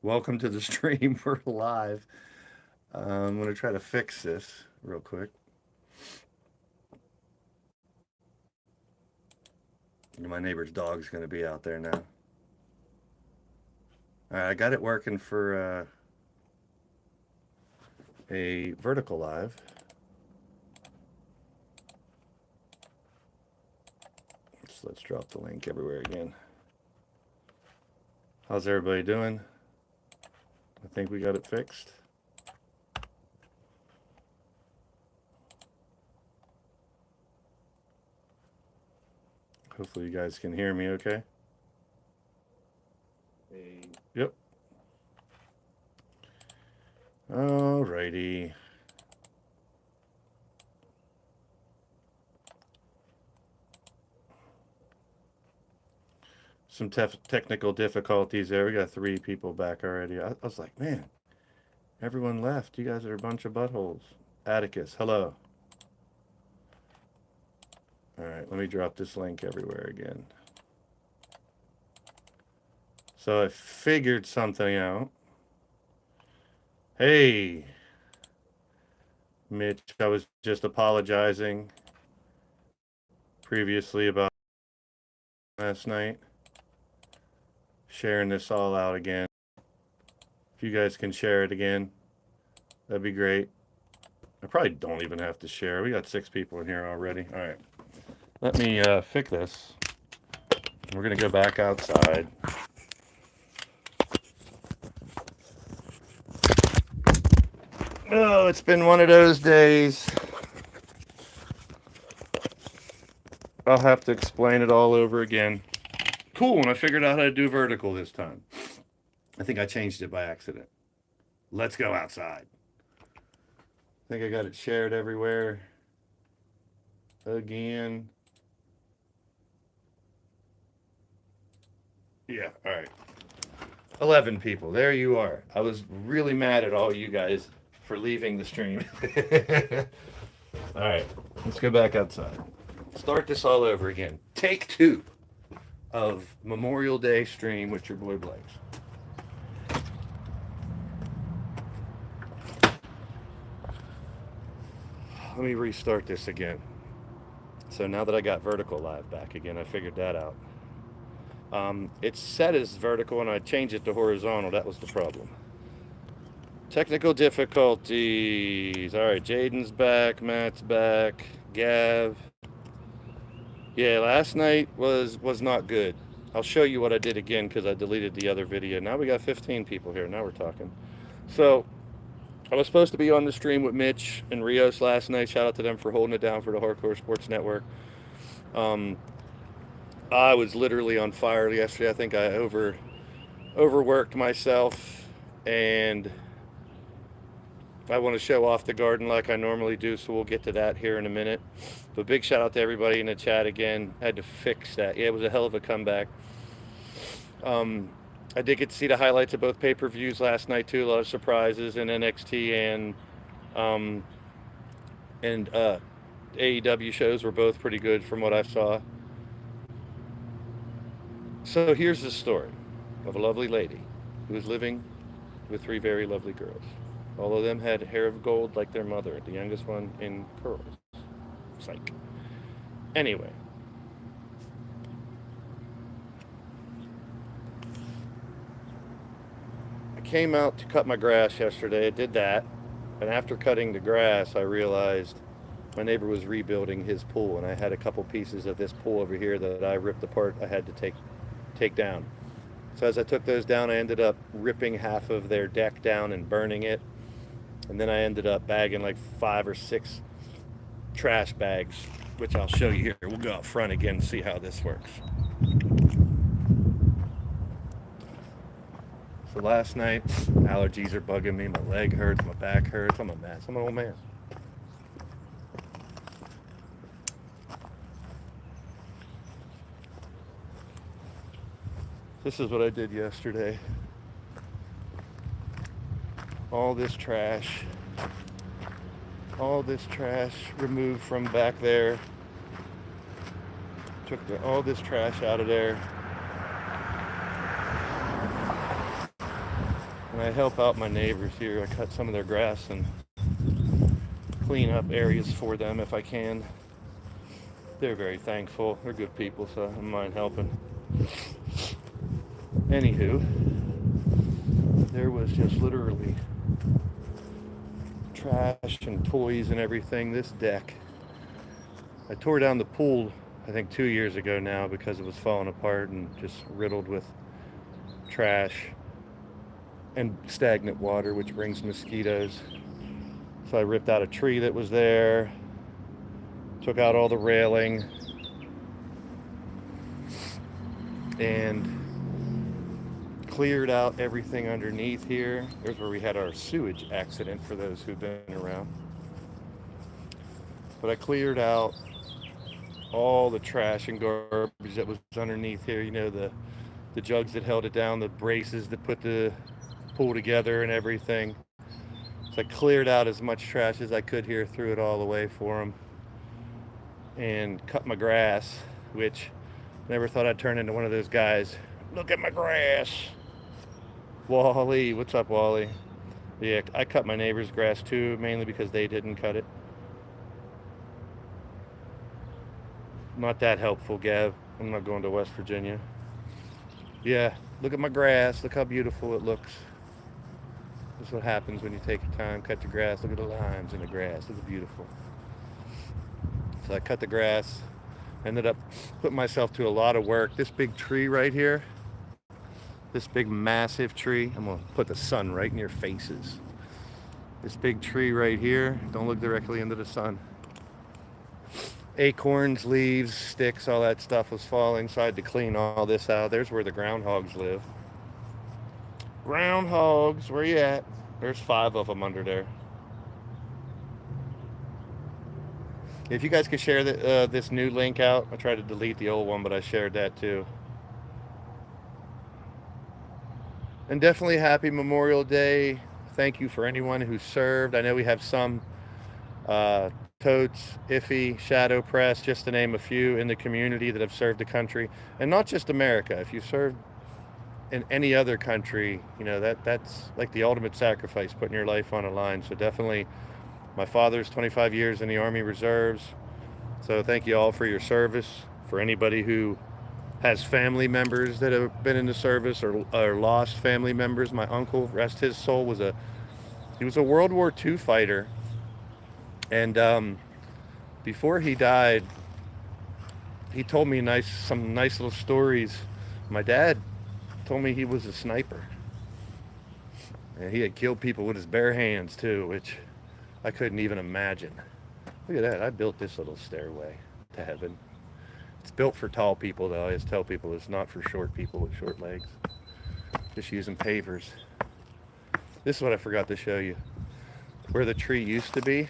Welcome to the stream. We're live. I'm going to try to fix this real quick. My neighbor's dog's going to be out there now. All right, I got it working for a vertical live. Let's drop the link everywhere again. How's everybody doing? I think we got it fixed. Hopefully you guys can hear me okay. Yep. Alrighty. Some technical difficulties there. We got 3 people back already. I was like, man, everyone left. You guys are a bunch of buttholes. Atticus, hello. All right, let me drop this link everywhere again. So I figured something out. Hey, Mitch, I was just apologizing previously about last night. Sharing this all out again. If you guys can share it again, that'd be great. I probably don't even have to share. We got 6 people in here already. All right. Let me fix this. We're going to go back outside. Oh, it's been one of those days. I'll have to explain it all over again. Cool, and I figured out how to do vertical this time. I think I changed it by accident. Let's go outside. I think I got it shared everywhere. Again. Yeah, all right. 11 people. There you are. I was really mad at all you guys for leaving the stream. All right, let's go back outside. Start this all over again. Take 2 of Memorial Day stream with your boy Blaise. Let me restart this again. So now that I got vertical live back again, I figured that out. It's set as vertical and I changed it to horizontal. That was the problem. Technical difficulties. All right, Jaden's back, Matt's back, Gav. Yeah, last night was not good. I'll show you what I did again because I deleted the other video. Now we got 15 people here. Now we're talking. So I was supposed to be on the stream with Mitch and Rios last night. Shout out to them for holding it down for the Hardcore Sports Network. I was literally on fire yesterday. I think I overworked myself, and I want to show off the garden like I normally do, so we'll get to that here in a minute. But big shout out to everybody in the chat again. I had to fix that. Yeah, it was a hell of a comeback. I did get to see the highlights of both pay-per-views last night too. A lot of surprises in NXT and AEW shows were both pretty good from what I saw. So here's the story of a lovely lady who was living with 3 very lovely girls. All of them had hair of gold like their mother, the youngest one in curls. Psych. Anyway. I came out to cut my grass yesterday. I did that. And after cutting the grass, I realized my neighbor was rebuilding his pool. And I had a couple pieces of this pool over here that I ripped apart. I had to take down. So as I took those down, I ended up ripping half of their deck down and burning it. And then I ended up bagging like 5 or 6 trash bags, which I'll show you here. We'll go out front again and see how this works. So last night, allergies are bugging me. My leg hurts, my back hurts. I'm a mess. I'm an old man. This is what I did yesterday. All this trash removed from back there. Took all this trash out of there. And I help out my neighbors here. I cut some of their grass and clean up areas for them if I can. They're very thankful. They're good people, so I don't mind helping. Anywho, there was just literally trash and toys and everything. This deck, I tore down the pool, I think 2 years ago now, because it was falling apart and just riddled with trash and stagnant water, which brings mosquitoes. So I ripped out a tree that was there, took out all the railing, and cleared out everything underneath here. There's where we had our sewage accident, for those who've been around. But I cleared out all the trash and garbage that was underneath here. You know, the jugs that held it down, the braces that put the pool together and everything. So I cleared out as much trash as I could here, threw it all away for them, and cut my grass, which never thought I'd turn into one of those guys. Look at my grass. Wally, what's up, Wally? Yeah, I cut my neighbor's grass too, mainly because they didn't cut it. Not that helpful, Gav. I'm not going to West Virginia. Yeah, look at my grass. Look how beautiful it looks. This is what happens when you take your time, cut your grass. Look at the lines in the grass. It's beautiful. So I cut the grass. Ended up putting myself to a lot of work. This big tree right here, this big massive tree, I'm gonna put the sun right in your faces. This big tree right here, don't look directly into the sun. Acorns, leaves, sticks, all that stuff was falling, so I had to clean all this out. There's where the groundhogs live. Groundhogs, where you at? There's 5 of them under there. If you guys could share this new link out, I tried to delete the old one, but I shared that too. And definitely happy Memorial Day. Thank you for anyone who served. I know we have some Totes, Iffy, Shadow Press, just to name a few in the community that have served the country. And not just America. If you served in any other country, you know, that's like the ultimate sacrifice, putting your life on a line. So definitely, my father's 25 years in the Army Reserves. So thank you all for your service. For anybody who has family members that have been in the service or lost family members, my uncle, rest his soul, was a World War II fighter. And before he died, he told me some nice little stories. My dad told me he was a sniper. And he had killed people with his bare hands too, which I couldn't even imagine. Look at that. I built this little stairway to heaven. It's built for tall people, though. I always tell people it's not for short people with short legs. Just using pavers. This is what I forgot to show you. Where the tree used to be,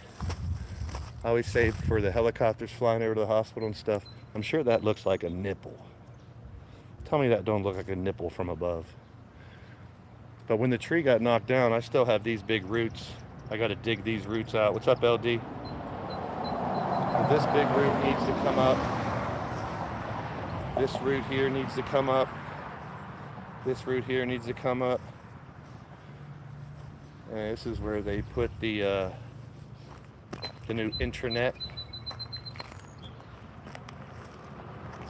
I always say for the helicopters flying over to the hospital and stuff, I'm sure that looks like a nipple. Tell me that don't look like a nipple from above. But when the tree got knocked down, I still have these big roots. I got to dig these roots out. What's up, LD? And this big root needs to come up. This root here needs to come up. This root here needs to come up. And this is where they put the new intranet.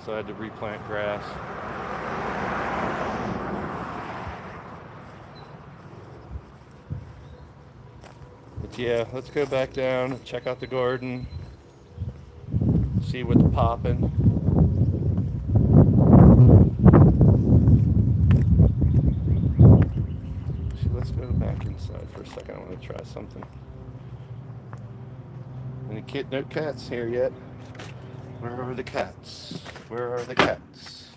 So I had to replant grass. But yeah, let's go back down and check out the garden. See what's popping. Let's go back inside for a second. I want to try something. No cats here yet. Where are the cats? Where are the cats?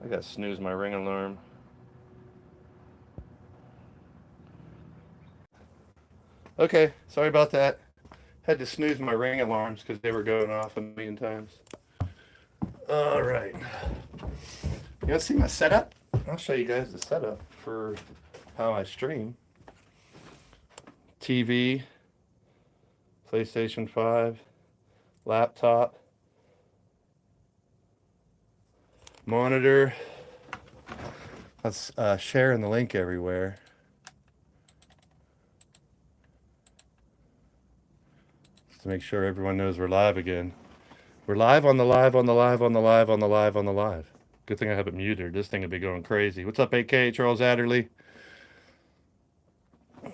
I gotta snooze my ring alarm. Okay, sorry about that. Had to snooze my ring alarms because they were going off a million times. All right. You want to see my setup? I'll show you guys the setup for how I stream. TV, PlayStation 5, laptop, monitor. I was sharing the link everywhere. to make sure everyone knows we're live again. We're live on the live on the live on the live on the live on the live. Good thing I have it muted. This thing would be going crazy. What's up, AK Charles Adderley? I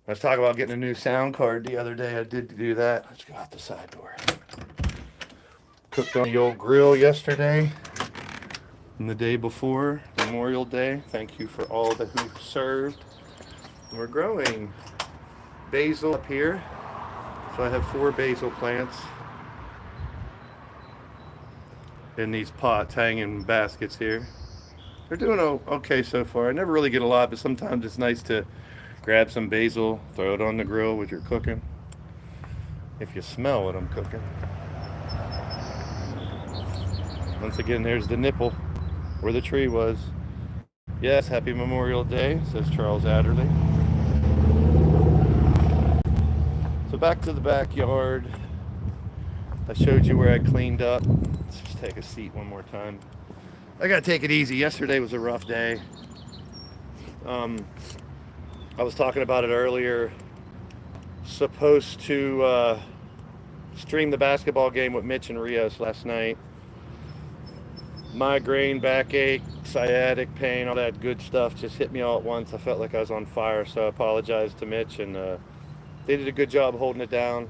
was talking about getting a new sound card the other day. I did do that. Let's go out the side door. Cooked on the old grill yesterday and the day before, Memorial Day. Thank you for all that who served. We're growing basil up here. So I have 4 basil plants in these pots hanging in baskets here. They're doing okay so far. I never really get a lot, but sometimes it's nice to grab some basil, throw it on the grill when you're cooking. If you smell what I'm cooking. Once again, there's the nipple where the tree was. Yes, happy Memorial Day, says Charles Adderley. So back to the backyard. I showed you where I cleaned up. Let's just take a seat one more time. I gotta take it easy. Yesterday was a rough day. I was talking about it earlier. Supposed to stream the basketball game with Mitch and Rios last night. Migraine, backache, sciatic pain, all that good stuff just hit me all at once. I felt like I was on fire, so I apologized to Mitch, and they did a good job holding it down.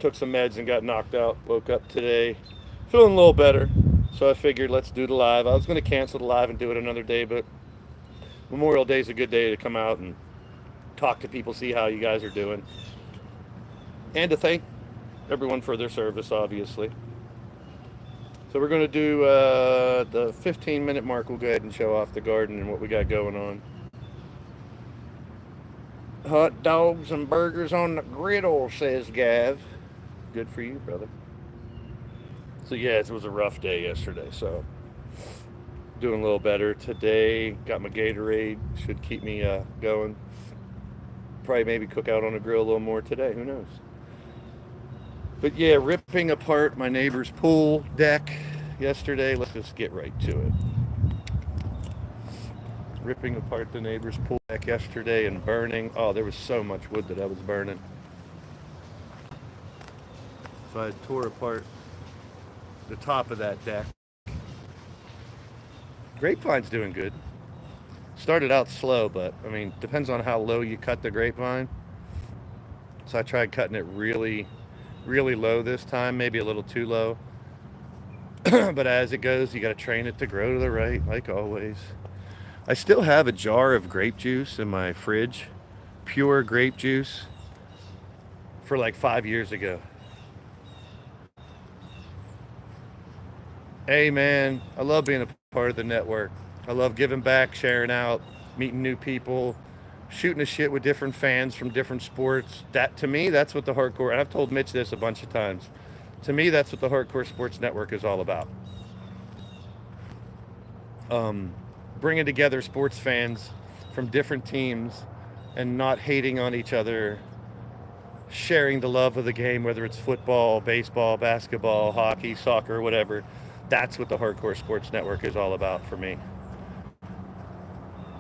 Took some meds and got knocked out. Woke up today feeling a little better, so I figured let's do the live. I was going to cancel the live and do it another day, but Memorial Day is a good day to come out and talk to people, see how you guys are doing, and to thank everyone for their service, obviously. So we're going to do the 15-minute mark. We'll go ahead and show off the garden and what we got going on. Hot dogs and burgers on the griddle, says Gav. Good for you, brother. So yeah, it was a rough day yesterday, so doing a little better today. Got my Gatorade, should keep me going. Probably maybe cook out on a grill a little more today, who knows. But yeah, ripping apart my neighbor's pool deck yesterday. Let's just get right to it. Ripping apart the neighbor's pool deck yesterday and burning. Oh, there was so much wood that I was burning. So I tore apart the top of that deck. Grapevine's doing good. Started out slow, but I mean, depends on how low you cut the grapevine. So I tried cutting it really low this time, maybe a little too low. But as it goes, you got to train it to grow to the right, like always. I still have a jar of grape juice in my fridge, pure grape juice, for like 5 years ago. Hey man, I love being a part of the network. I love giving back, sharing out, meeting new people, shooting a shit with different fans from different sports. That, to me, that's what the hardcore, and I've told Mitch this a bunch of times, to me, that's what the Hardcore Sports Network is all about. Bringing together sports fans from different teams and not hating on each other, sharing the love of the game, whether it's football, baseball, basketball, hockey, soccer, whatever. That's what the Hardcore Sports Network is all about for me.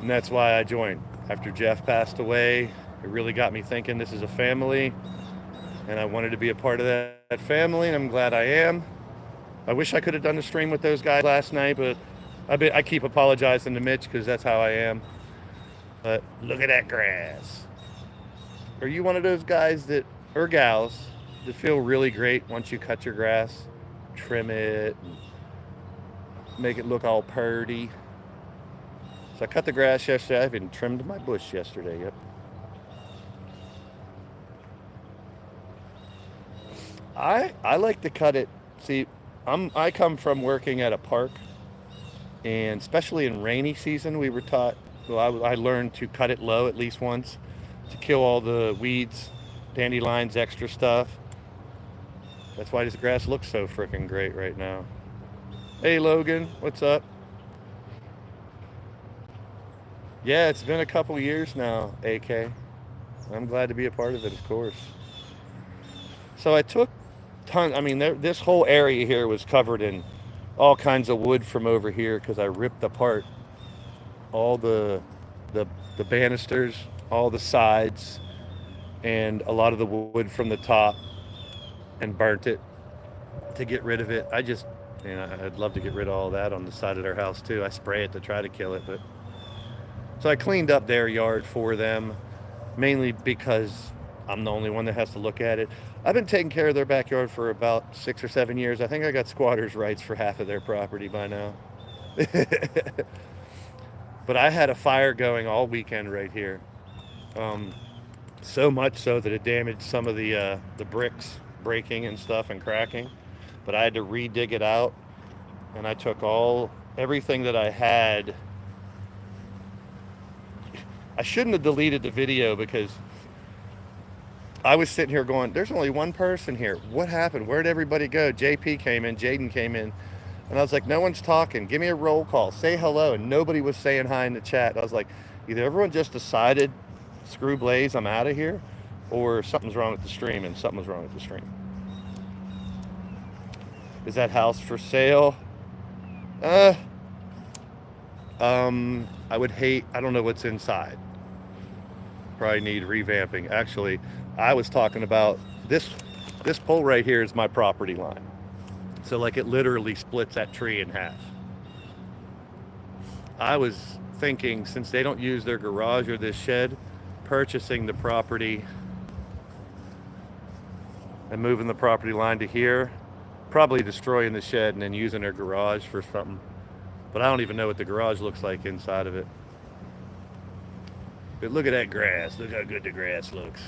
And that's why I joined. After Jeff passed away, it really got me thinking this is a family, and I wanted to be a part of that family, and I'm glad I am. I wish I could have done the stream with those guys last night, but I keep apologizing to Mitch because that's how I am. But look at that grass. Are you one of those guys that, or gals, that feel really great once you cut your grass, trim it, and make it look all purty? So I cut the grass yesterday. I even trimmed my bush yesterday. Yep. I like to cut it. See, I come from working at a park, and especially in rainy season, we were taught. Well, I learned to cut it low at least once to kill all the weeds, dandelions, extra stuff. That's why this grass looks so freaking great right now. Hey Logan, what's up? Yeah, it's been a couple years now, AK. I'm glad to be a part of it, of course. So I took this whole area here was covered in all kinds of wood from over here because I ripped apart all the banisters all the sides and a lot of the wood from the top and burnt it to get rid of it. I'd love to get rid of all that on the side of their house too. I spray it to try to kill it, but so I cleaned up their yard for them, mainly because I'm the only one that has to look at it. I've been taking care of their backyard for about 6 or 7 years. I think I got squatters' rights for half of their property by now. But I had a fire going all weekend right here. Um, so much so that it damaged some of the bricks breaking and stuff and cracking. But I had to re-dig it out, and I took everything that I had. I shouldn't have deleted the video because I was sitting here going, there's only one person here. What happened? Where'd everybody go? JP came in, Jaden came in. And I was like, no one's talking. Give me a roll call. Say hello. And nobody was saying hi in the chat. I was like, either everyone just decided, screw Blaise, I'm out of here, or something's wrong with the stream, and something was wrong with the stream. Is that house for sale? I don't know what's inside. Probably need revamping. Actually, I was talking about this pole right here is my property line. So like it literally splits that tree in half. I was thinking, since they don't use their garage or this shed, purchasing the property and moving the property line to here, probably destroying the shed and then using their garage for something. But I don't even know what the garage looks like inside of it. But look at that grass. Look how good the grass looks.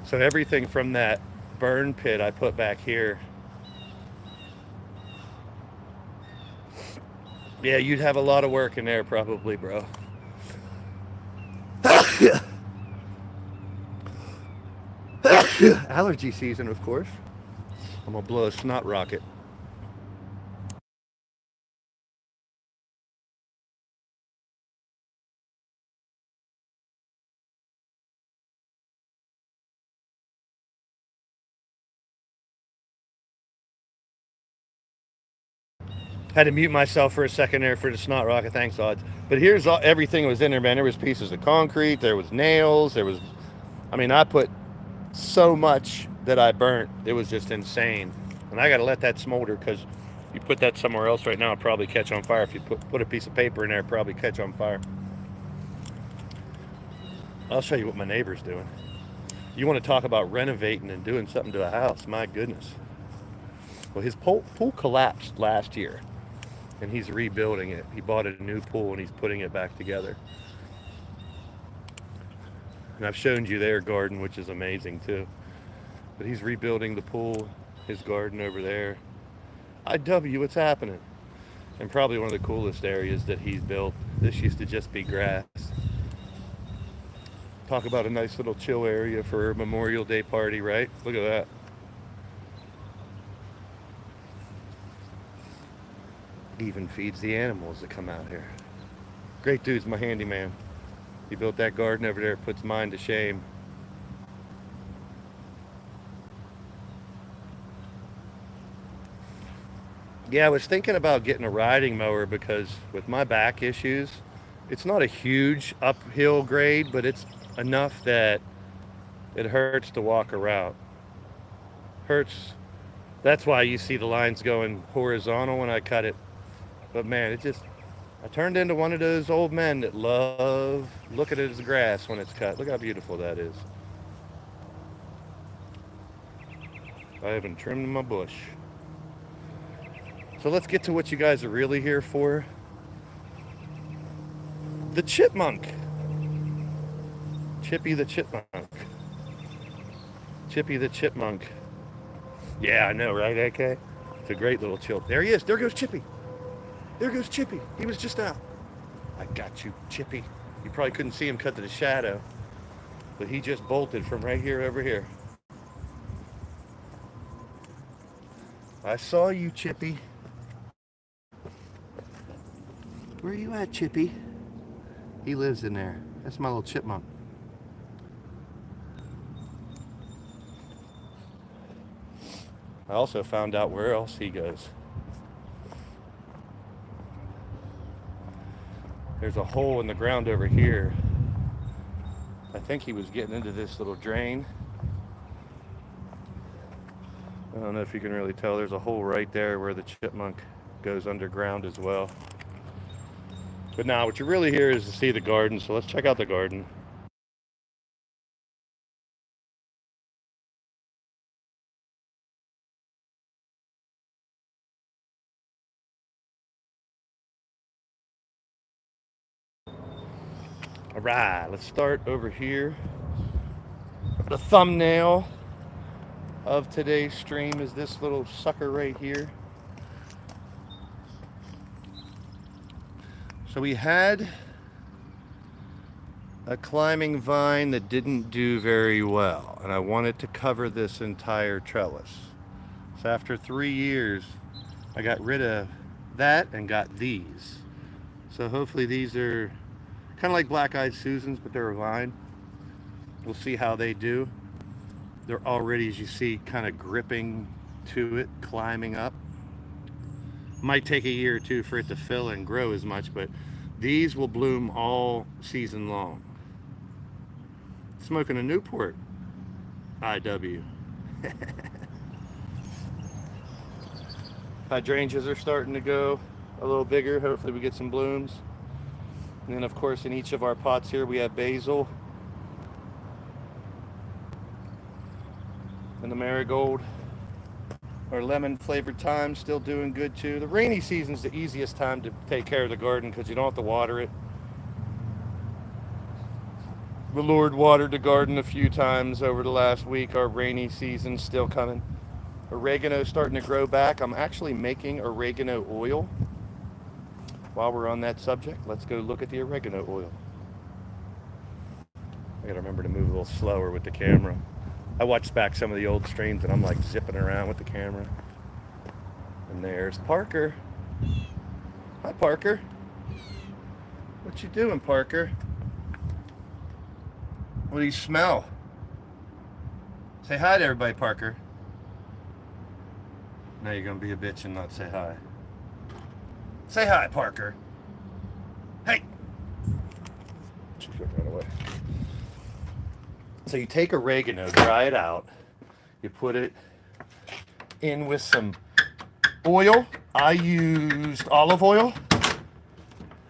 So everything from that burn pit I put back here. Yeah, you'd have a lot of work in there probably, bro. Allergy season, of course. I'm gonna blow a snot rocket. Had to mute myself for a second there for the snot rocket. Thanks, Odds. But here's everything was in there, man. There was pieces of concrete. There was nails. I put so much that I burnt. It was just insane. And I got to let that smolder because you put that somewhere else right now, it'll probably catch on fire. If you put a piece of paper in there, it'll probably catch on fire. I'll show you what my neighbor's doing. You want to talk about renovating and doing something to a house. My goodness. Well, his pool collapsed last year. And he's rebuilding it. He bought a new pool and he's putting it back together. And I've shown you their garden, which is amazing too. But he's rebuilding the pool, his garden over there. IW, what's happening? And probably one of the coolest areas that he's built. This used to just be grass. Talk about a nice little chill area for a Memorial Day party, right? Look at that. Even feeds the animals that come out here. Great dude's my handyman. He built that garden over there, puts mine to shame. Yeah, I was thinking about getting a riding mower because with my back issues, it's not a huge uphill grade, but it's enough that it hurts to walk around. Hurts. That's why you see the lines going horizontal when I cut it. But man, I turned into one of those old men that love looking at his grass when it's cut. Look how beautiful that is. I haven't trimmed my bush. So let's get to what you guys are really here for. The chipmunk. Chippy the chipmunk. Chippy the chipmunk. Yeah, I know, right, AK? It's a great little chill. There he is. There goes Chippy. There goes Chippy. He was just out. I got you, Chippy. You probably couldn't see him cut to the shadow, but he just bolted from right here over here. I saw you, Chippy. Where are you at, Chippy? He lives in there. That's my little chipmunk. I also found out where else he goes. There's a hole in the ground over here I think he was getting into this little drain. I don't know if you can really tell. There's a hole right there where the chipmunk goes underground as well. But now what you really hear is to see the garden, so let's check out the garden. All right, let's start over here. The thumbnail of today's stream is this little sucker right here. So we had a climbing vine that didn't do very well, and I wanted to cover this entire trellis. So after 3 years, I got rid of that and got these. So hopefully these are kind of like black-eyed Susans, but they're a vine. We'll see how they do. They're already, as you see, kind of gripping to it, climbing up. Might take a year or two for it to fill and grow as much, but these will bloom all season long. Smoking a Newport IW. Hydrangeas are starting to go a little bigger. Hopefully we get some blooms. And then of course in each of our pots here we have basil and the marigold. Our lemon flavored thyme still doing good too. The rainy season's the easiest time to take care of the garden because you don't have to water it. The Lord watered the garden a few times over the last week. Our rainy season's still coming. Oregano's starting to grow back. I'm actually making oregano oil. While we're on that subject, let's go look at the oregano oil. I gotta remember to move a little slower with the camera. I watched back some of the old streams and I'm like zipping around with the camera. And there's Parker. Hi, Parker. What you doing, Parker? What do you smell? Say hi to everybody, Parker. Now you're gonna be a bitch and not say hi. Say hi, Parker. Hey! She's gonna run away. So you take oregano, dry it out. You put it in with some oil. I used olive oil.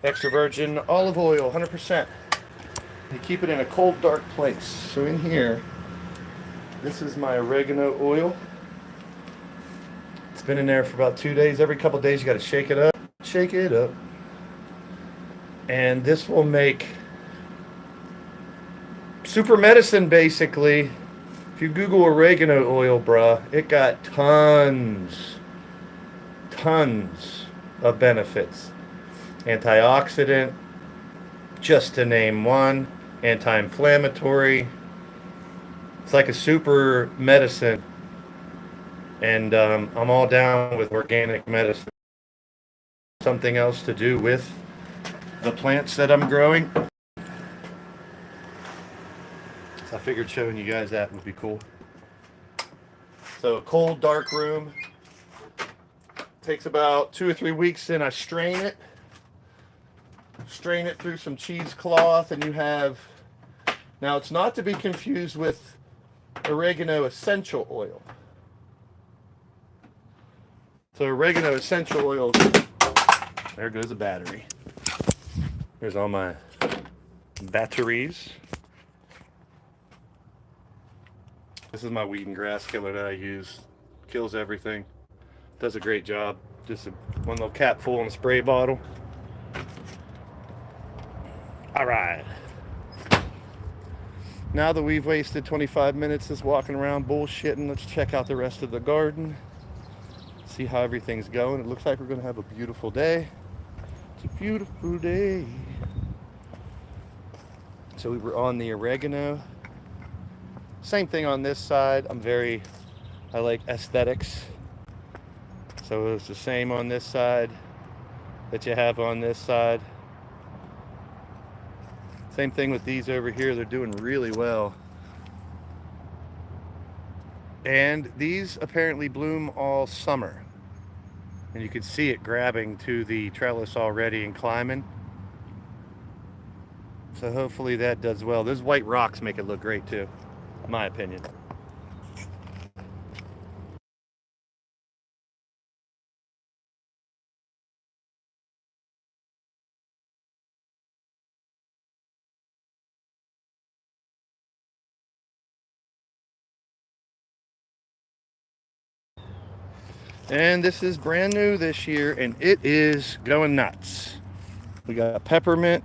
Extra virgin olive oil, 100%. You keep it in a cold, dark place. So in here, this is my oregano oil. It's been in there for about 2 days. Every couple days you gotta shake it up. Shake it up. And this will make super medicine basically. If you Google oregano oil, bruh, it got tons of benefits. Antioxidant, just to name one. Anti-inflammatory. It's like a super medicine. And I'm all down with organic medicine. Something else to do with the plants that I'm growing. So I figured showing you guys that would be cool. So a cold, dark room. Takes about 2 or 3 weeks, then I strain it. Strain it through some cheesecloth, and you have... Now, it's not to be confused with oregano essential oil. So oregano essential oil... There goes the battery. Here's all my batteries. This is my weed and grass killer that I use. Kills everything. Does a great job. Just one little cap full in a spray bottle. All right. Now that we've wasted 25 minutes just walking around bullshitting, let's check out the rest of the garden. See how everything's going. It looks like we're going to have a beautiful day. It's a beautiful day. So we were on the oregano. Same thing on this side. I like aesthetics. So it's the same on this side that you have on this side. Same thing with these over here. They're doing really well. And these apparently bloom all summer. And you can see it grabbing to the trellis already and climbing. So hopefully that does well. Those white rocks make it look great too, in my opinion. And this is brand new this year, and it is going nuts. We got peppermint,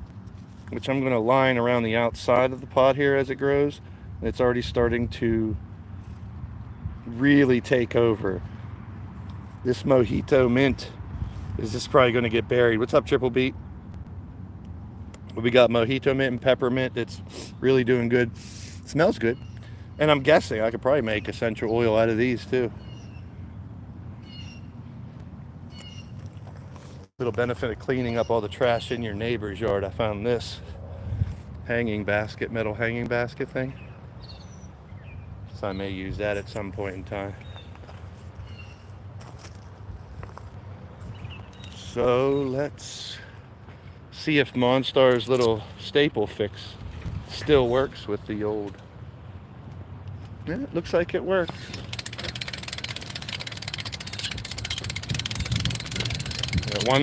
which I'm going to line around the outside of the pot here as it grows. And it's already starting to really take over. This mojito mint is just probably going to get buried. What's up, Triple Beat? We got mojito mint and peppermint that's really doing good. Smells good. And I'm guessing I could probably make essential oil out of these too. Little benefit of cleaning up all the trash in your neighbor's yard. I found this hanging basket, metal hanging basket thing. So I may use that at some point in time. So let's see if Monstar's little staple fix still works with the old. Yeah, it looks like it worked.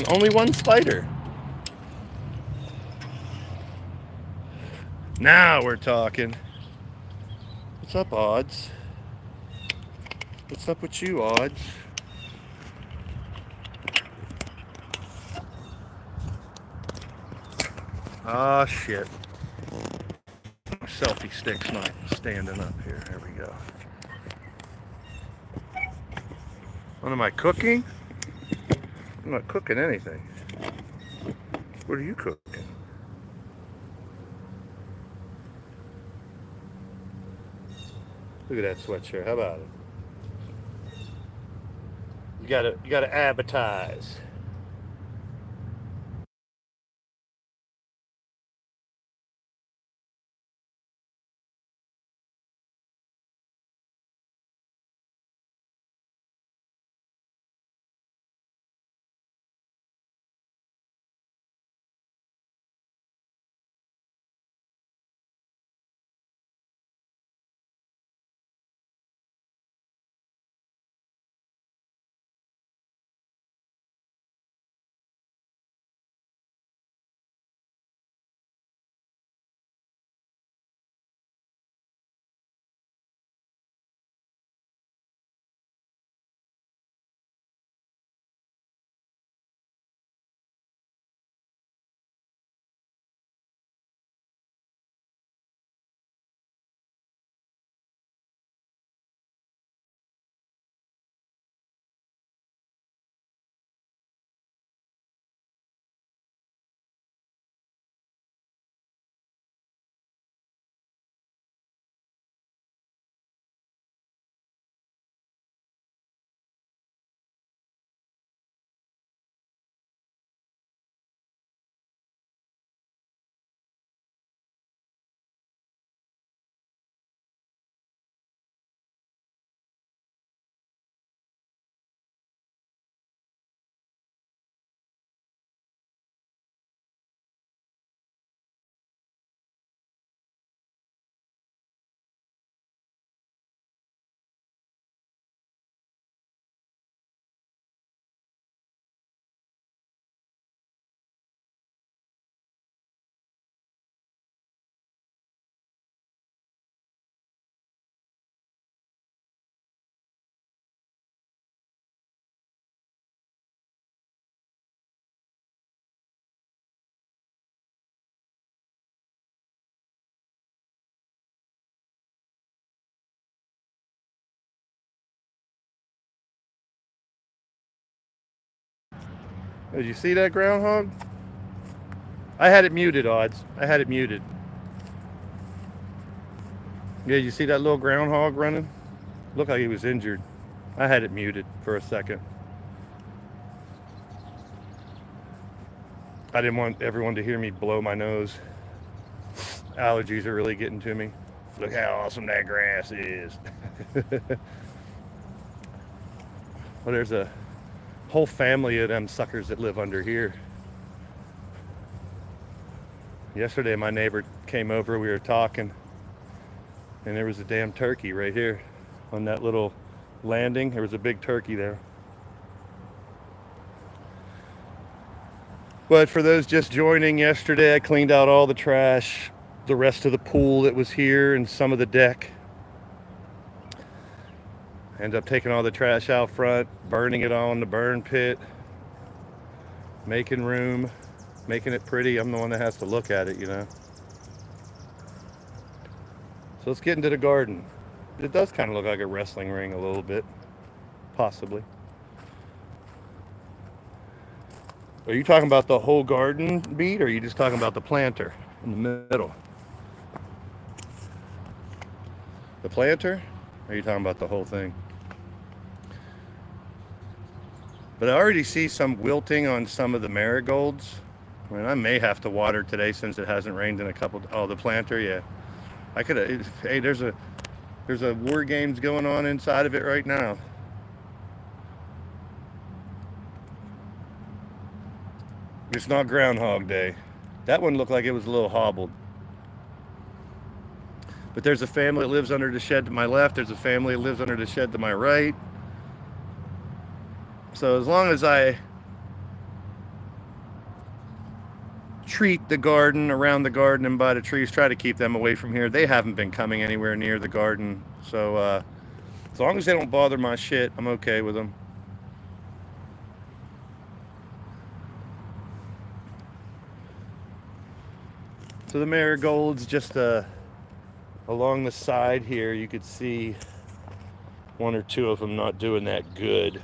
Only one spider. Now we're talking. What's up, Odds? What's up with you, Odds? Ah, shit. My selfie stick's not standing up here. There we go. What am I cooking? I'm not cooking anything. What are you cooking? Look at that sweatshirt. How about it? You gotta advertise. Did you see that groundhog? I had it muted, Odds. I had it muted. Yeah, you see that little groundhog running? Looked like he was injured. I had it muted for a second. I didn't want everyone to hear me blow my nose. Allergies are really getting to me. Look how awesome that grass is. Well, there's a whole family of them suckers that live under here. Yesterday my neighbor came over, we were talking, and there was a damn turkey right here on that little landing. There was a big turkey there. But for those just joining, yesterday I cleaned out all the trash, the rest of the pool that was here and some of the deck. Ended up taking all the trash out front, burning it all in the burn pit, making room, making it pretty. I'm the one that has to look at it, you know. So let's get into the garden. It does kind of look like a wrestling ring a little bit, possibly. Are you talking about the whole garden beat, or are you just talking about the planter in the middle? The planter? Or are you talking about the whole thing? But I already see some wilting on some of the marigolds. I mean, I may have to water today since it hasn't rained in a couple. Oh, the planter, yeah. I could have. Hey, there's a war games going on inside of it right now. It's not Groundhog Day. That one looked like it was a little hobbled. But there's a family that lives under the shed to my left. There's a family that lives under the shed to my right. So as long as I treat the garden, around the garden and by the trees, try to keep them away from here. They haven't been coming anywhere near the garden. So as long as they don't bother my shit, I'm okay with them. So the marigolds, just along the side here, you could see one or two of them not doing that good.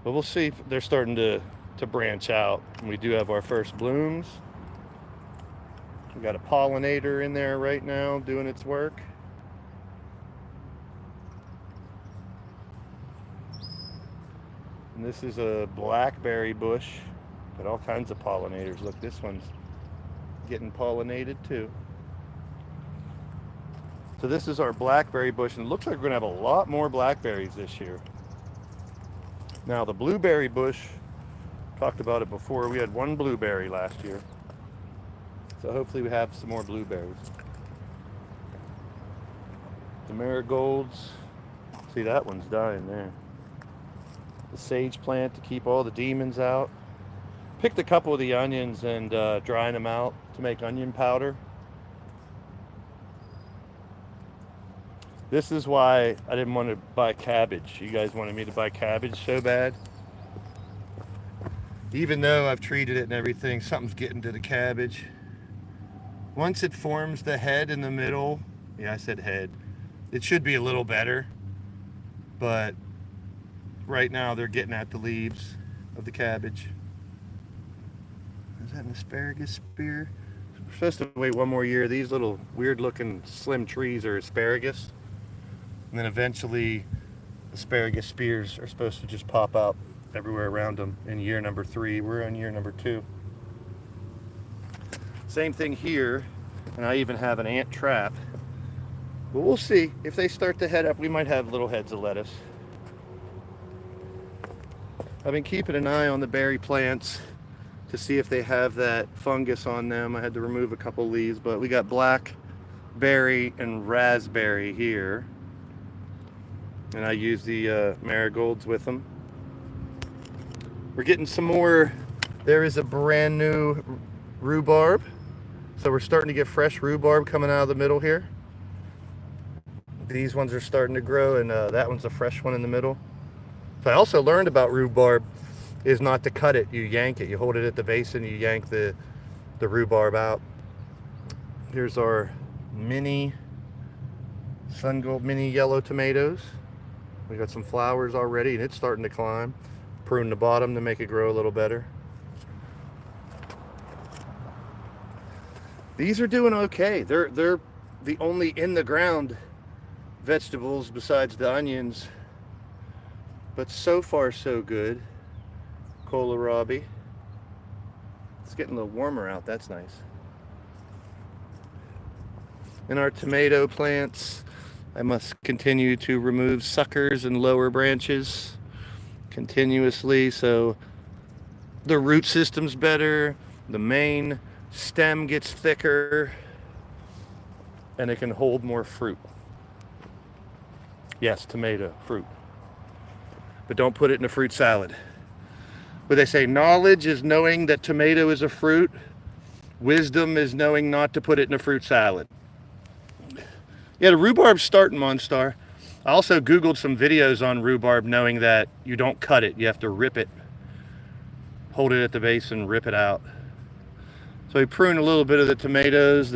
But we'll see if they're starting to branch out. We do have our first blooms. We got a pollinator in there right now doing its work. And this is a blackberry bush. Got all kinds of pollinators. Look, this one's getting pollinated too. So this is our blackberry bush, and it looks like we're gonna have a lot more blackberries this year. Now the blueberry bush, talked about it before, we had one blueberry last year. So hopefully we have some more blueberries. The marigolds, see that one's dying there. The sage plant to keep all the demons out. Picked a couple of the onions and drying them out to make onion powder. This is why I didn't want to buy cabbage. You guys wanted me to buy cabbage so bad. Even though I've treated it and everything, something's getting to the cabbage. Once it forms the head in the middle, yeah, I said head, it should be a little better. But right now they're getting at the leaves of the cabbage. Is that an asparagus spear? We're supposed to wait one more year. These little weird looking slim trees are asparagus. And then eventually asparagus spears are supposed to just pop out everywhere around them in year number 3. We're on year number 2. Same thing here. And I even have an ant trap. But we'll see. If they start to head up, we might have little heads of lettuce. I've been keeping an eye on the berry plants to see if they have that fungus on them. I had to remove a couple leaves, but we got blackberry and raspberry here. And I use the marigolds with them. We're getting some more. There is a brand new rhubarb. So we're starting to get fresh rhubarb coming out of the middle here. These ones are starting to grow, and that one's a fresh one in the middle. So I also learned about rhubarb is not to cut it, you yank it. You hold it at the base and you yank the rhubarb out. Here's our mini sun gold mini yellow tomatoes. We got some flowers already and it's starting to climb. Prune the bottom to make it grow a little better. These are doing okay. They're the only in the ground vegetables besides the onions, but so far so good. Kohlrabi. It's getting a little warmer out. That's nice. In our tomato plants, I must continue to remove suckers and lower branches continuously so the root system's better. The main stem gets thicker and it can hold more fruit. Yes, tomato, fruit. But don't put it in a fruit salad. But they say knowledge is knowing that tomato is a fruit. Wisdom is knowing not to put it in a fruit salad. Yeah, the rhubarb's starting, Monstar. I also Googled some videos on rhubarb knowing that you don't cut it. You have to rip it. Hold it at the base and rip it out. So we prune a little bit of the tomatoes.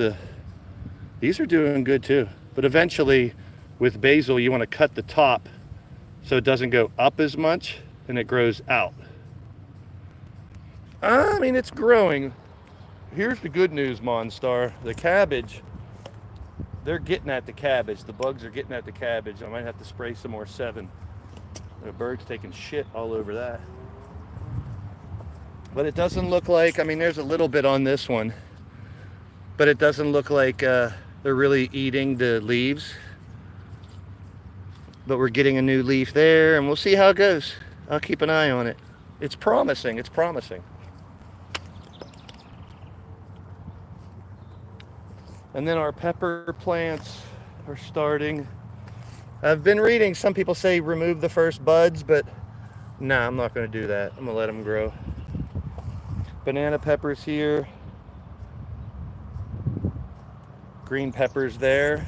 These are doing good too. But eventually, with basil, you want to cut the top so it doesn't go up as much and it grows out. I mean, it's growing. Here's the good news, Monstar. The cabbage, they're getting at the cabbage. The bugs are getting at the cabbage. I might have to spray some more 7. The bird's taking shit all over that. But it doesn't look like, I mean, there's a little bit on this one, but it doesn't look like they're really eating the leaves. But we're getting a new leaf there, and we'll see how it goes. I'll keep an eye on it. It's promising, it's promising. And then our pepper plants are starting. I've been reading, some people say remove the first buds, but nah, I'm not gonna do that. I'm gonna let them grow. Banana peppers here. Green peppers there.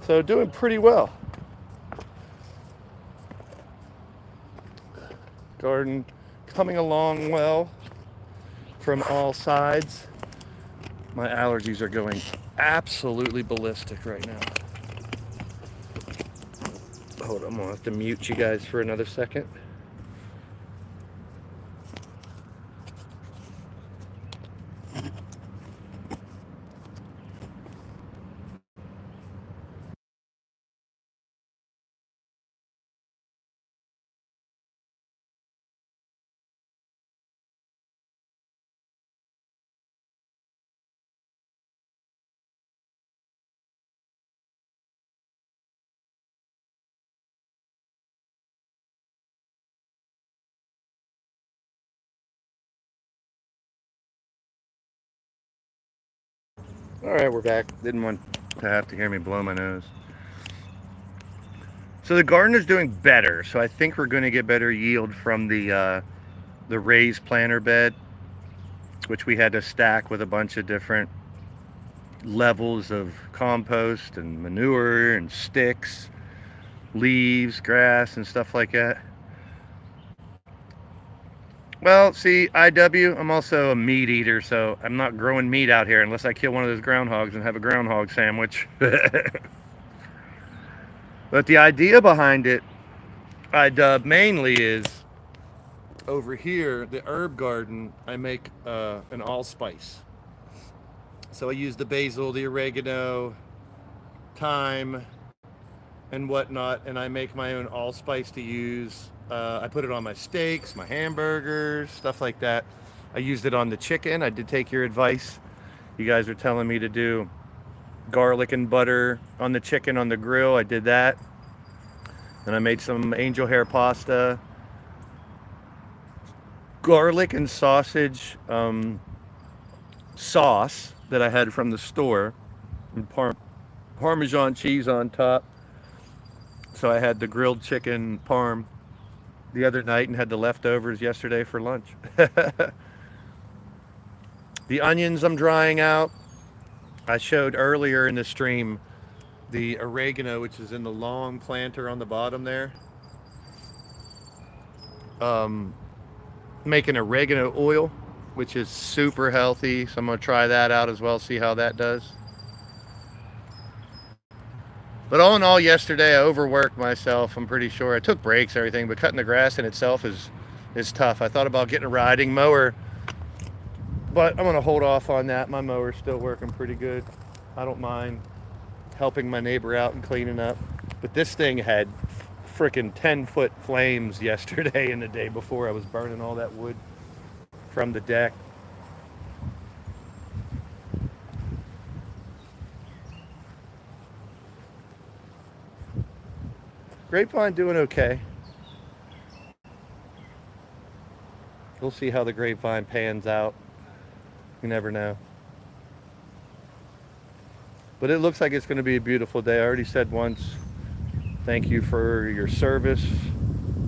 So doing pretty well. Garden coming along well from all sides. My allergies are going absolutely ballistic right now. Hold on, I'm gonna have to mute you guys for another second. All right, we're back. Didn't want to have to hear me blow my nose. So the garden is doing better. So I think we're going to get better yield from the raised planter bed, which we had to stack with a bunch of different levels of compost and manure and sticks, leaves, grass, and stuff like that. Well, see, I'm also a meat eater, so I'm not growing meat out here unless I kill one of those groundhogs and have a groundhog sandwich. But the idea behind it, mainly is over here, the herb garden, I make an allspice. So I use the basil, the oregano, thyme, and whatnot, and I make my own allspice to use. I put it on my steaks, my hamburgers, stuff like that. I used it on the chicken. I did take your advice. You guys are telling me to do garlic and butter on the chicken on the grill. I did that. And I made some angel hair pasta, garlic and sausage sauce that I had from the store, and Parmesan cheese on top. So I had the grilled chicken parm the other night and had the leftovers yesterday for lunch. The onions I'm drying out. I showed earlier in the stream the oregano, which is in the long planter on the bottom there. Making oregano oil, which is super healthy. So I'm gonna try that out as well, see how that does. But all in all, yesterday I overworked myself. I'm pretty sure I took breaks, everything, but cutting the grass in itself is tough. I thought about getting a riding mower, but I'm gonna hold off on that. My mower's still working pretty good. I don't mind helping my neighbor out and cleaning up. But this thing had freaking 10-foot flames yesterday and the day before. I was burning all that wood from the deck. Grapevine doing okay. We'll see how the grapevine pans out. You never know. But it looks like it's going to be a beautiful day. I already said once, thank you for your service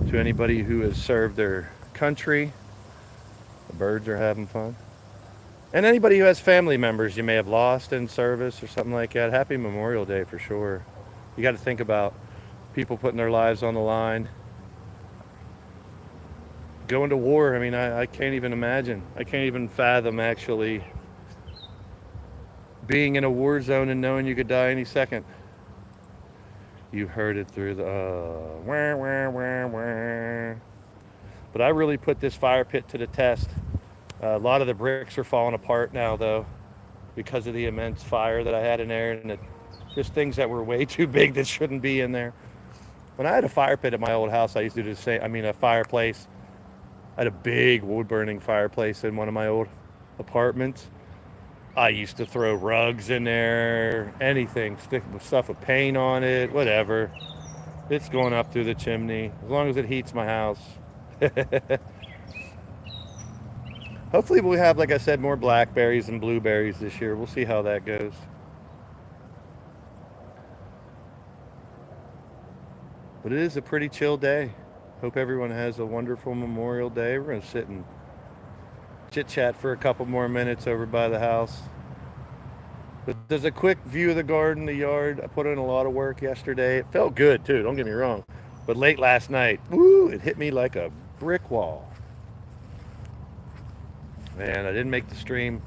to anybody who has served their country. The birds are having fun. And anybody who has family members you may have lost in service or something like that. Happy Memorial Day for sure. You got to think about people putting their lives on the line. Going to war, I mean, I can't even imagine. I can't even fathom actually being in a war zone and knowing you could die any second. You heard it through the wah, wah, wah, wah. But I really put this fire pit to the test. A lot of the bricks are falling apart now, though, because of the immense fire that I had in there, and just things that were way too big that shouldn't be in there. When I had a fire pit at my old house, I used to do the same. I mean, a fireplace. I had a big wood-burning fireplace in one of my old apartments. I used to throw rugs in there, anything, stick with stuff with paint on it, whatever. It's going up through the chimney, as long as it heats my house. Hopefully we'll have, like I said, more blackberries and blueberries this year. We'll see how that goes. But it is a pretty chill day. Hope everyone has a wonderful Memorial Day. We're going to sit and chit chat for a couple more minutes over by the house. But there's a quick view of the garden, the yard. I put in a lot of work yesterday. It felt good too, don't get me wrong. But late last night, woo, it hit me like a brick wall. And I didn't make the stream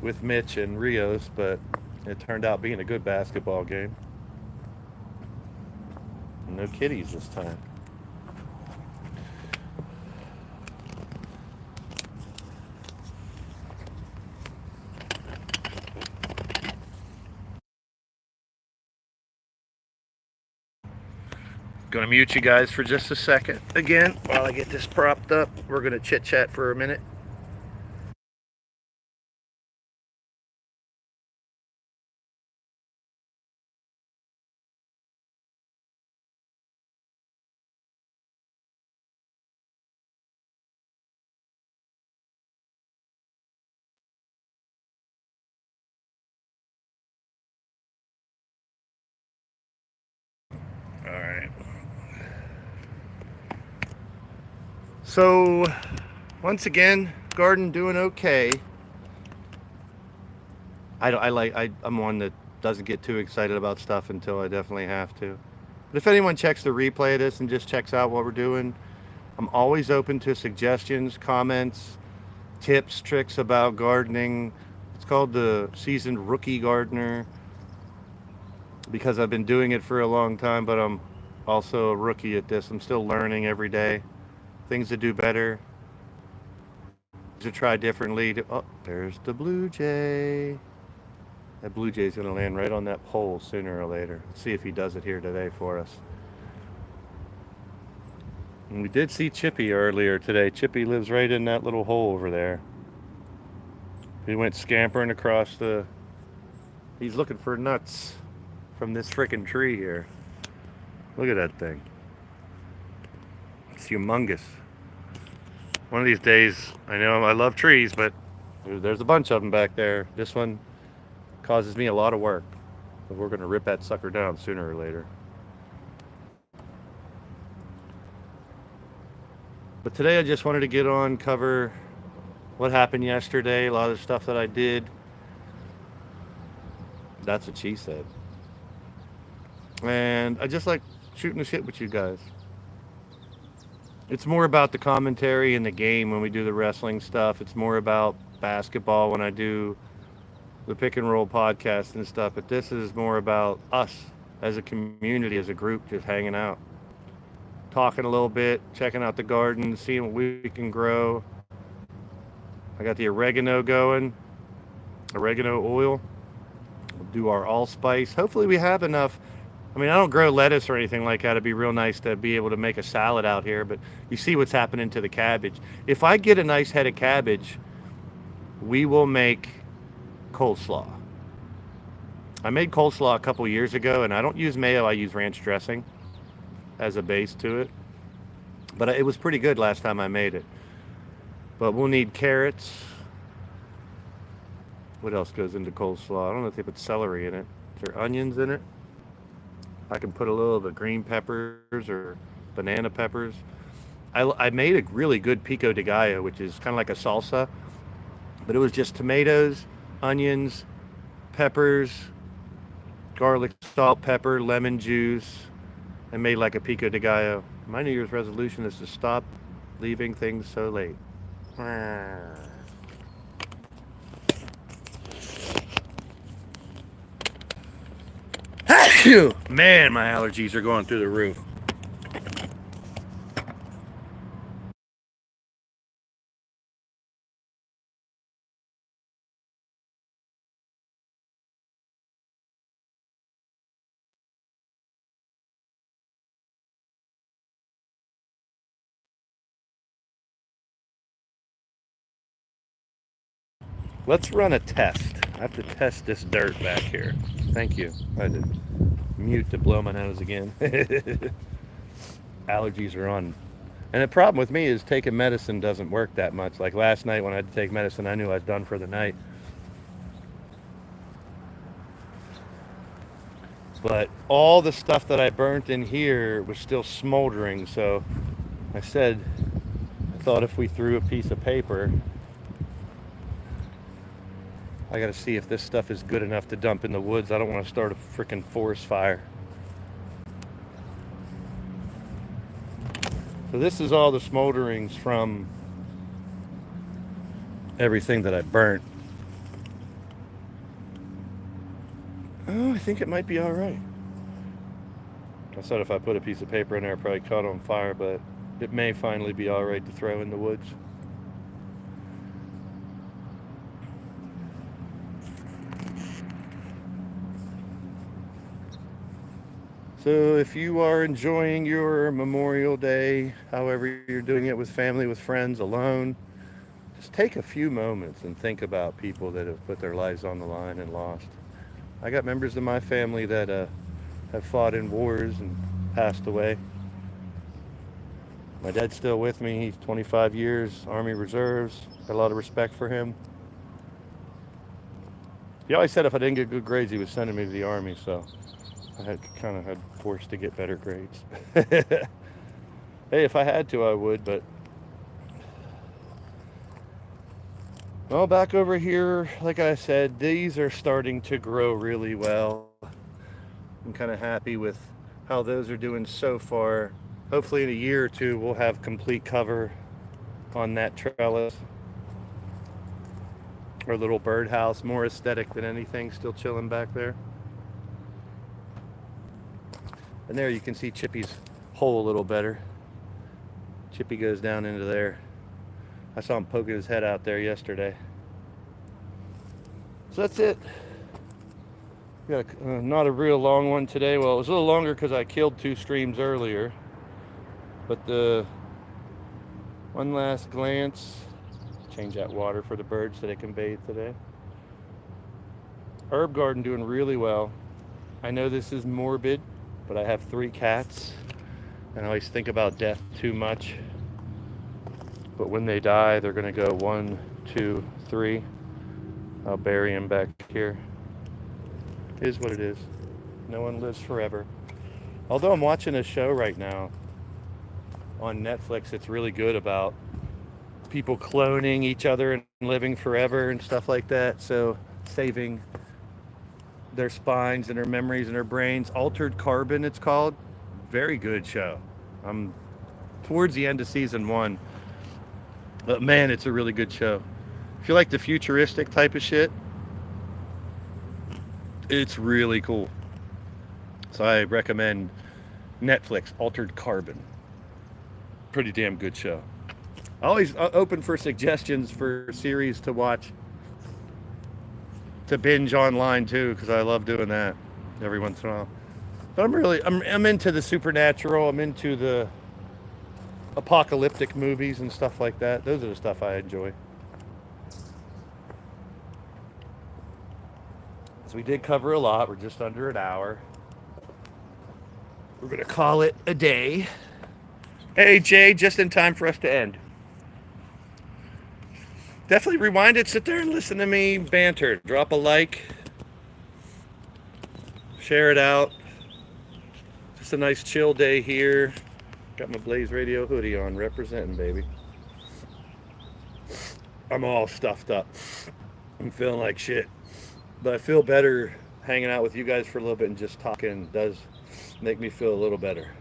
with Mitch and Rios, but it turned out being a good basketball game. No kitties this time. Gonna mute you guys for just a second again while I get this propped up. We're gonna chit chat for a minute. All right. So, once again, garden doing okay. I'm one that doesn't get too excited about stuff until I definitely have to. But if anyone checks the replay of this and just checks out what we're doing, I'm always open to suggestions, comments, tips, tricks about gardening. It's called the Seasoned Rookie Gardener because I've been doing it for a long time, but I'm also a rookie at this. I'm still learning every day. Things to do better, to try differently. Oh, there's the blue jay. That blue jay's going to land right on that pole sooner or later. Let's see if he does it here today for us. And we did see Chippy earlier today. Chippy lives right in that little hole over there. He went scampering across the... He's looking for nuts from this frickin' tree here. Look at that thing. It's humongous. One of these days, I know I love trees, but there's a bunch of them back there. This one causes me a lot of work. But we're going to rip that sucker down sooner or later. But today I just wanted to get on, cover what happened yesterday, a lot of the stuff that I did. That's what she said. And I just like shooting the shit with you guys. It's more about the commentary in the game when we do the wrestling stuff. It's more about basketball when I do the pick and roll podcast and stuff. But this is more about us as a community, as a group, just hanging out. Talking a little bit, checking out the garden, seeing what we can grow. I got the oregano going, oregano oil. We'll do our allspice. Hopefully we have enough. I mean, I don't grow lettuce or anything like that. It'd be real nice to be able to make a salad out here, but you see what's happening to the cabbage. If I get a nice head of cabbage, we will make coleslaw. I made coleslaw a couple years ago, and I don't use mayo. I use ranch dressing as a base to it. But it was pretty good last time I made it. But we'll need carrots. What else goes into coleslaw? I don't know if they put celery in it. Is there onions in it? I can put a little of the green peppers or banana peppers. I made a really good pico de gallo, which is kind of like a salsa, but it was just tomatoes, onions, peppers, garlic, salt, pepper, lemon juice, and made like a pico de gallo. My New Year's resolution is to stop leaving things so late. Man, my allergies are going through the roof. Let's run a test. I have to test this dirt back here. Thank you. I had to mute to blow my nose again. Allergies are on. And the problem with me is taking medicine doesn't work that much. Like last night when I had to take medicine, I knew I was done for the night. But all the stuff that I burnt in here was still smoldering. So I said, I thought if we threw a piece of paper, I got to see if this stuff is good enough to dump in the woods. I don't want to start a freaking forest fire. So this is all the smolderings from everything that I burnt. Oh, I think it might be all right. I said if I put a piece of paper in there, it probably caught on fire, but it may finally be all right to throw in the woods. So if you are enjoying your Memorial Day, however you're doing it with family, with friends, alone, just take a few moments and think about people that have put their lives on the line and lost. I got members of my family that have fought in wars and passed away. My dad's still with me. He's 25 years, Army Reserves. Got a lot of respect for him. He always said if I didn't get good grades, he was sending me to the Army, so I had forced to get better grades. Hey, if I had to, I would, but well, back over here, like I said, these are starting to grow really well. I'm kind of happy with how those are doing so far. Hopefully in a year or two, we'll have complete cover on that trellis. Our little birdhouse, more aesthetic than anything, still chilling back there. And there you can see Chippy's hole a little better. Chippy goes down into there. I saw him poking his head out there yesterday. So that's it. Got not a real long one today. Well, it was a little longer because I killed 2 streams earlier. But the one last glance. Change that water for the birds so they can bathe today. Herb garden doing really well. I know this is morbid, but I have 3 cats. And I always think about death too much. But when they die, they're going to go 1, 2, 3. I'll bury them back here. It is what it is. No one lives forever. Although I'm watching a show right now on Netflix, it's really good about people cloning each other and living forever and stuff like that. So saving their spines and their memories and their brains. Altered Carbon, it's called. Very good show. I'm towards the end of season 1. But man, it's a really good show. If you like the futuristic type of shit, it's really cool. So I recommend Netflix, Altered Carbon. Pretty damn good show. Always open for suggestions for series to watch, to binge online too, because I love doing that every once in a while. But I'm into the supernatural. I'm into the apocalyptic movies and stuff like that. Those are the stuff I enjoy. So we did cover a lot. We're just under an hour. We're gonna call it a day. Hey Jay, just in time for us to end. Definitely rewind it, sit there and listen to me banter. Drop a like, share it out. Just a nice chill day here. Got my Blaise Radio hoodie on, representing, baby. I'm all stuffed up. I'm feeling like shit. But I feel better hanging out with you guys for a little bit and just talking does make me feel a little better.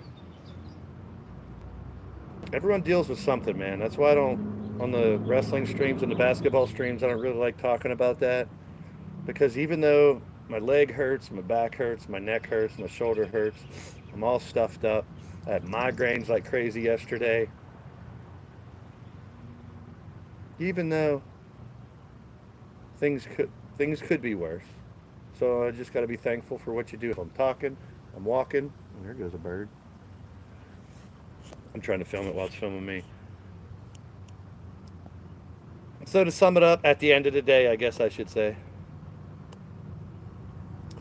Everyone deals with something, man. That's why I don't, on the wrestling streams and the basketball streams, I don't really like talking about that. Because even though my leg hurts, my back hurts, my neck hurts, my shoulder hurts, I'm all stuffed up. I had migraines like crazy yesterday. Even though things could be worse. So I just got to be thankful for what you do. If I'm talking, I'm walking. Oh, there goes a bird. I'm trying to film it while it's filming me. So to sum it up, at the end of the day, I guess I should say,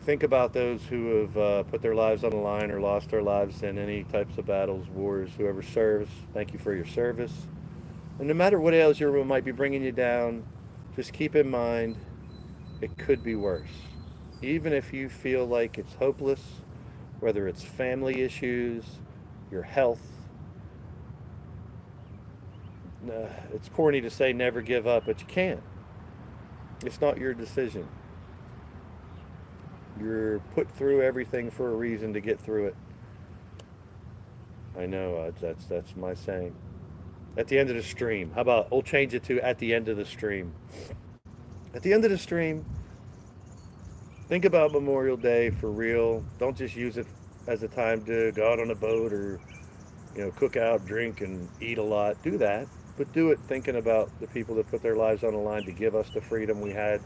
think about those who have put their lives on the line or lost their lives in any types of battles, wars, whoever serves. Thank you for your service. And no matter what ails you or might be bringing you down, just keep in mind it could be worse. Even if you feel like it's hopeless, whether it's family issues, your health, it's corny to say never give up, but you can't. It's not your decision. You're put through everything for a reason to get through it. I know, that's my saying. At the end of the stream. How about we'll change it to at the end of the stream. At the end of the stream, think about Memorial Day for real. Don't just use it as a time to go out on a boat or cook out, drink, and eat a lot. Do that, but do it thinking about the people that put their lives on the line to give us the freedom we had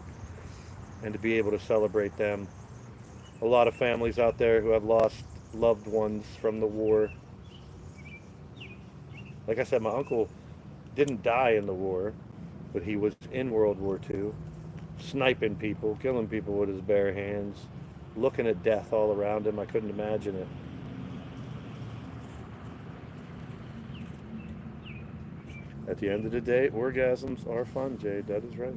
and to be able to celebrate them. A lot of families out there who have lost loved ones from the war. Like I said, my uncle didn't die in the war, but he was in World War II, sniping people, killing people with his bare hands, looking at death all around him. I couldn't imagine it. At the end of the day, orgasms are fun, Jade. That is right.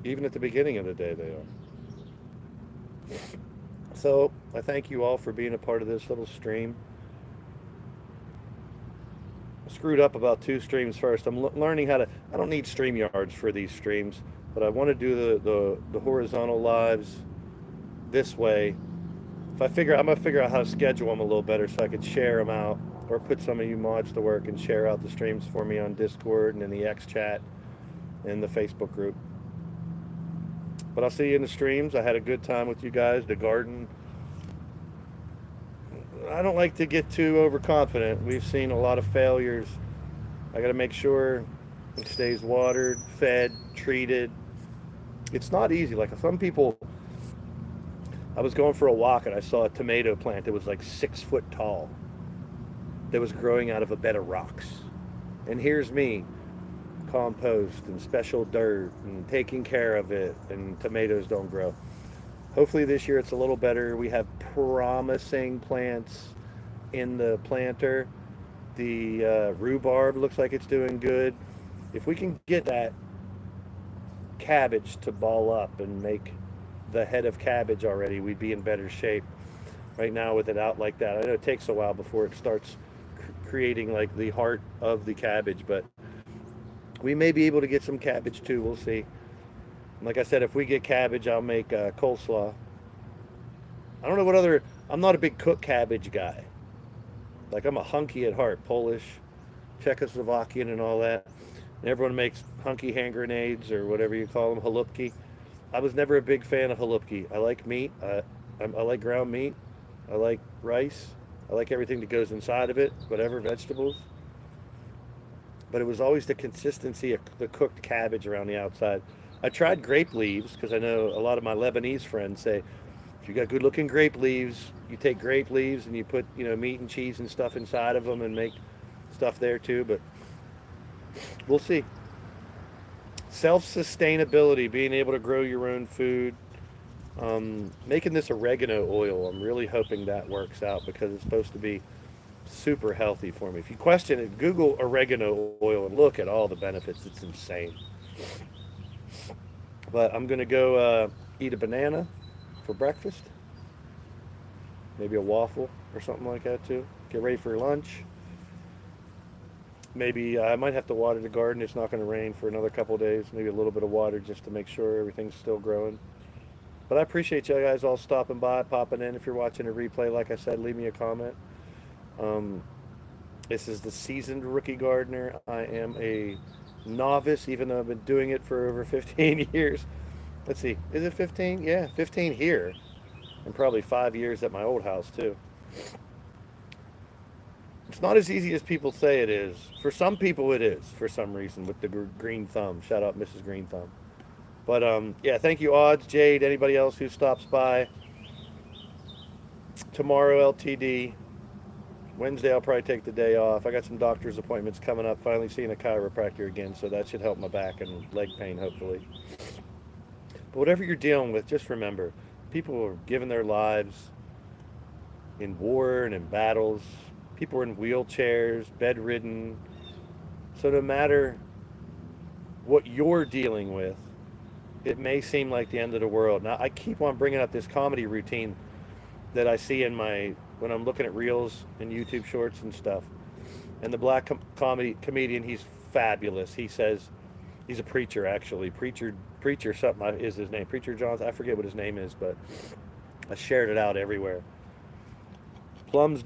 Even at the beginning of the day, they are. So, I thank you all for being a part of this little stream. I screwed up about 2 streams first. I'm learning how to... I don't need StreamYards for these streams, but I want to do the horizontal lives this way. I'm going to figure out how to schedule them a little better so I could share them out, or put some of you mods to work and share out the streams for me on Discord and in the X chat and the Facebook group. But I'll see you in the streams. I had a good time with you guys. The garden, I don't like to get too overconfident. We've seen a lot of failures. I got to make sure it stays watered, fed, treated. It's not easy. Like some people, I was going for a walk and I saw a tomato plant that was like 6 foot tall that was growing out of a bed of rocks. And here's me, compost and special dirt and taking care of it, and tomatoes don't grow. Hopefully this year it's a little better. We have promising plants in the planter. The rhubarb looks like it's doing good. If we can get that cabbage to ball up and make the head of cabbage already, we'd be in better shape. Right now with it out like that, I know it takes a while before it starts creating like the heart of the cabbage, but we may be able to get some cabbage too. We'll see. Like I said, if we get cabbage, I'll make coleslaw. I don't know what other... I'm not a big cooked cabbage guy. Like, I'm a hunky at heart. Polish, Czechoslovakian and all that. And everyone makes hunky hand grenades or whatever you call them, halupki. I was never a big fan of halupki. I like meat. I like ground meat. I like rice. I like everything that goes inside of it, whatever, vegetables. But it was always the consistency of the cooked cabbage around the outside. I tried grape leaves because I know a lot of my Lebanese friends say, if you got good looking grape leaves, you take grape leaves and you put, meat and cheese and stuff inside of them and make stuff there too. But we'll see. Self-sustainability, being able to grow your own food. Making this oregano oil, I'm really hoping that works out because it's supposed to be Super healthy for me. If you question it, Google oregano oil and look at all the benefits. It's insane. But I'm gonna go eat a banana for breakfast, maybe a waffle or something like that too. Get ready for lunch. Maybe I might have to water the garden. It's not going to rain for another couple of days. Maybe a little bit of water just to make sure everything's still growing. But I appreciate you guys all stopping by, popping in. If you're watching a replay, like I said, leave me a comment. Um, this is the seasoned rookie gardener. I am a novice, even though I've been doing it for over 15 years. Let's see, is it 15? Yeah, 15 here, and probably 5 years at my old house too. It's not as easy as people say it is. For some people, it is. For some reason, with the green thumb. Shout out, Mrs. Green Thumb. But yeah, thank you, Odds, Jade, anybody else who stops by. Tomorrow, LTD. Wednesday, I'll probably take the day off. I got some doctor's appointments coming up. Finally seeing a chiropractor again, so that should help my back and leg pain, hopefully. But whatever you're dealing with, just remember, people are giving their lives in war and in battles. People are in wheelchairs, bedridden. So no matter what you're dealing with, it may seem like the end of the world. Now, I keep on bringing up this comedy routine that I see in my when I'm looking at reels and YouTube shorts and stuff. And the black comedy comedian, he's fabulous. He says he's a preacher, actually. Preacher something is his name. Preacher John. I forget what his name is, but I shared it out everywhere. Plum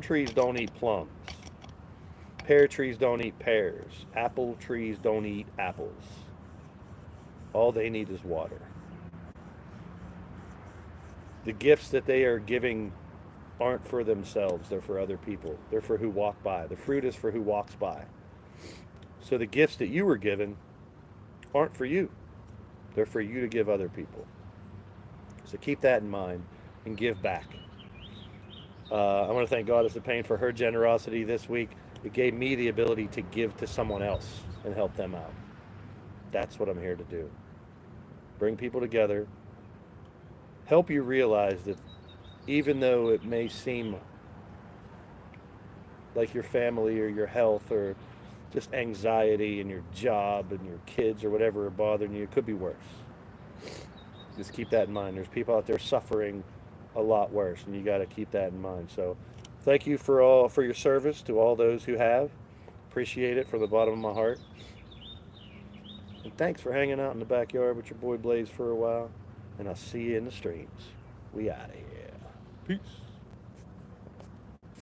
trees don't eat plums. Pear trees don't eat pears. Apple trees don't eat apples. All they need is water. The gifts that they are giving aren't for themselves, they're for other people. They're for who walk by. The fruit is for who walks by. So the gifts that you were given aren't for you, they're for you to give other people. So keep that in mind and give back. I want to thank Goddess of Pain for her generosity this week. It gave me the ability to give to someone else and help them out. That's what I'm here to do. Bring people together, help you realize that even though it may seem like your family or your health or just anxiety and your job and your kids or whatever are bothering you, it could be worse. Just keep that in mind. There's people out there suffering a lot worse, and you got to keep that in mind. So thank you for your service to all those who have. Appreciate it from the bottom of my heart. And thanks for hanging out in the backyard with your boy Blaise for a while. And I'll see you in the streams. We out of here. Peace.